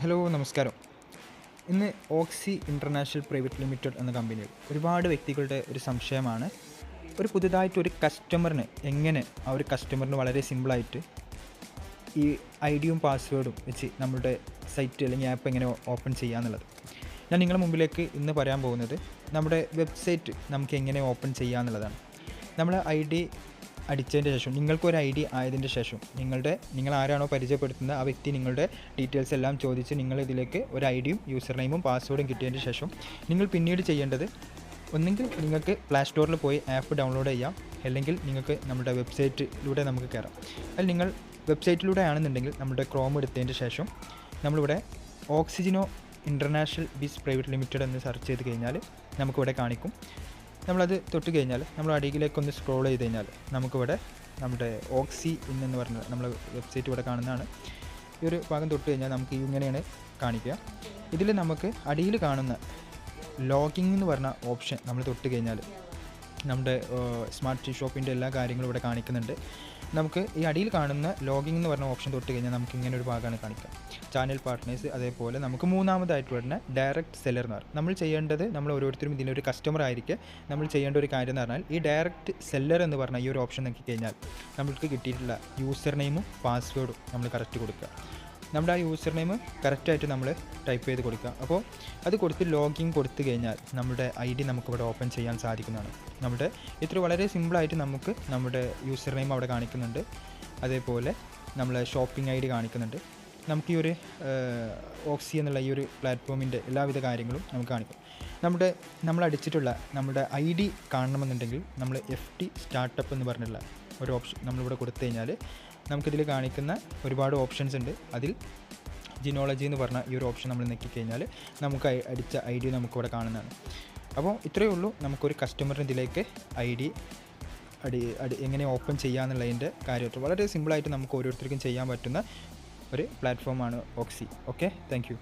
Hello നമസ്കാരം. ഇന്ന് ഓക്സി international private limited എന്ന കമ്പനിയിൽ ഒരുപാട് വ്യക്തികളുടെ ഒരു സംശയമാണ്, ഒരു പുതുതായിട്ടൊരു കസ്റ്റമറിന് എങ്ങനെ ആ ഒരു കസ്റ്റമറിന് വളരെ സിമ്പിളായിട്ട് ഈ ഐ ഡിയും പാസ്വേഡും വെച്ച് നമ്മുടെ സൈറ്റ് അല്ലെങ്കിൽ ആപ്പ് എങ്ങനെ ഓപ്പൺ ചെയ്യാന്നുള്ളത്. ഞാൻ നിങ്ങളുടെ മുമ്പിലേക്ക് ഇന്ന് പറയാൻ പോകുന്നത് നമ്മുടെ വെബ്സൈറ്റ് നമുക്ക് എങ്ങനെ ഓപ്പൺ ചെയ്യാന്നുള്ളതാണ്. നമ്മൾ ഐ ഡി അടിച്ചതിൻ്റെ ശേഷം, നിങ്ങൾക്കൊരു ഐ ഡി ആയതിൻ്റെ ശേഷം നിങ്ങൾ ആരാണോ പരിചയപ്പെടുത്തുന്നത് ആ വ്യക്തി നിങ്ങളുടെ ഡീറ്റെയിൽസ് എല്ലാം ചോദിച്ച് നിങ്ങളിതിലേക്ക് ഒരു ഐ ഡിയും യൂസർ നെയിമും പാസ്വേഡും കിട്ടിയതിന് ശേഷം നിങ്ങൾ പിന്നീട് ചെയ്യേണ്ടത്, ഒന്നെങ്കിൽ നിങ്ങൾക്ക് പ്ലേ സ്റ്റോറിൽ പോയി ആപ്പ് ഡൗൺലോഡ് ചെയ്യാം, അല്ലെങ്കിൽ നിങ്ങൾക്ക് നമ്മുടെ വെബ്സൈറ്റിലൂടെ നമുക്ക് കയറാം. അല്ലെങ്കിൽ നിങ്ങൾ വെബ്സൈറ്റിലൂടെ ആണെന്നുണ്ടെങ്കിൽ നമ്മുടെ ക്രോം എടുത്തതിൻ്റെ ശേഷം നമ്മളിവിടെ ഓക്സിജിനോ ഇൻ്റർനാഷണൽ ബിസ് പ്രൈവറ്റ് ലിമിറ്റഡ് എന്ന് സെർച്ച് ചെയ്ത് കഴിഞ്ഞാൽ നമുക്കിവിടെ കാണിക്കും. നമ്മളത് തൊട്ട് കഴിഞ്ഞാൽ നമ്മൾ അടിയിലേക്കൊന്ന് സ്ക്രോൾ ചെയ്ത് കഴിഞ്ഞാൽ നമുക്കിവിടെ നമ്മുടെ ഓക്സി എന്ന് പറഞ്ഞ നമ്മളെ വെബ്സൈറ്റ് ഇവിടെ കാണുന്നതാണ്. ഈ ഒരു ഭാഗം തൊട്ട് കഴിഞ്ഞാൽ നമുക്ക് ഇങ്ങനെയാണ് കാണിക്കുക. ഇതിൽ നമുക്ക് അടിയിൽ കാണുന്ന ലോഗിൻ എന്ന് പറഞ്ഞ ഓപ്ഷൻ നമ്മൾ തൊട്ട് കഴിഞ്ഞാൽ നമ്മുടെ സ്മാർട്ട് ഷോപ്പിൻ്റെ എല്ലാ കാര്യങ്ങളും ഇവിടെ കാണിക്കുന്നുണ്ട്. നമുക്ക് ഈ അടിയിൽ കാണുന്ന ലോഗിൻ എന്ന് പറഞ്ഞ ഓപ്ഷൻ തൊട്ട് കഴിഞ്ഞാൽ നമുക്ക് ഇങ്ങനെ ഒരു ഭാഗമാണ് കാണിക്കുക, ചാനൽ പാർട്ട്നേഴ്സ്. അതേപോലെ നമുക്ക് മൂന്നാമതായിട്ട് വരുന്ന ഡയറക്റ്റ് സെല്ലർ എന്ന് പറയും. നമ്മൾ ചെയ്യേണ്ടത്, നമ്മൾ ഓരോരുത്തരും ഇതിലൊരു കസ്റ്റമർ ആയിരിക്കെ നമ്മൾ ചെയ്യേണ്ട ഒരു കാര്യം എന്ന് പറഞ്ഞാൽ, ഈ ഡയറക്റ്റ് സെല്ലർ എന്ന് പറഞ്ഞ ഈ ഒരു ഓപ്ഷൻ നോക്കി കഴിഞ്ഞാൽ നമുക്ക് കിട്ടിയിട്ടുള്ള യൂസർ നെയിമും പാസ്വേഡും നമ്മൾ കറക്റ്റ് കൊടുക്കുക. നമ്മുടെ ആ യൂസർ നെയിം കറക്റ്റായിട്ട് നമ്മൾ ടൈപ്പ് ചെയ്ത് കൊടുക്കുക. അപ്പോൾ അത് കൊടുത്ത് ലോഗിൻ കൊടുത്തു കഴിഞ്ഞാൽ നമ്മുടെ ഐ ഡി നമുക്കിവിടെ ഓപ്പൺ ചെയ്യാൻ സാധിക്കുന്നതാണ്. നമ്മുടെ ഇത്ര വളരെ സിമ്പിളായിട്ട് നമുക്ക് നമ്മുടെ യൂസർ നെയിം അവിടെ കാണിക്കുന്നുണ്ട്. അതേപോലെ നമ്മളെ ഷോപ്പിംഗ് ഐ ഡി കാണിക്കുന്നുണ്ട്. നമുക്ക് ഈ ഒരു ഓക്സി എന്നുള്ള ഈ ഒരു പ്ലാറ്റ്ഫോമിൻ്റെ എല്ലാവിധ കാര്യങ്ങളും നമുക്ക് കാണിക്കും. നമ്മൾ അടിച്ചിട്ടുള്ള നമ്മുടെ ഐ ഡി കാണണമെന്നുണ്ടെങ്കിൽ നമ്മൾ FT സ്റ്റാർട്ടപ്പ് എന്ന് പറഞ്ഞിട്ടുള്ള ഒരു ഓപ്ഷൻ നമ്മളിവിടെ കൊടുത്തു കഴിഞ്ഞാൽ നമുക്കിതിൽ കാണിക്കുന്ന ഒരുപാട് ഓപ്ഷൻസ് ഉണ്ട്. അതിൽ ജിനോളജി എന്ന് പറഞ്ഞ ഈ ഒരു ഓപ്ഷൻ നമ്മൾ ഞെക്കിക്കഴിഞ്ഞാൽ നമുക്ക് അടിച്ച ഐ ഡി നമുക്കിവിടെ കാണുന്നതാണ്. അപ്പോൾ ഇത്രയേ ഉള്ളൂ, നമുക്കൊരു കസ്റ്റമറിന് ഇതിലേക്ക് ഐ ഡി എങ്ങനെ ഓപ്പൺ ചെയ്യാമെന്നുള്ളതിൻ്റെ കാര്യമായിട്ട് വളരെ സിമ്പിളായിട്ട് നമുക്ക് ഓരോരുത്തർക്കും ചെയ്യാൻ പറ്റുന്ന ഒരു പ്ലാറ്റ്ഫോമാണ് ഓക്സി. Okay, thank you.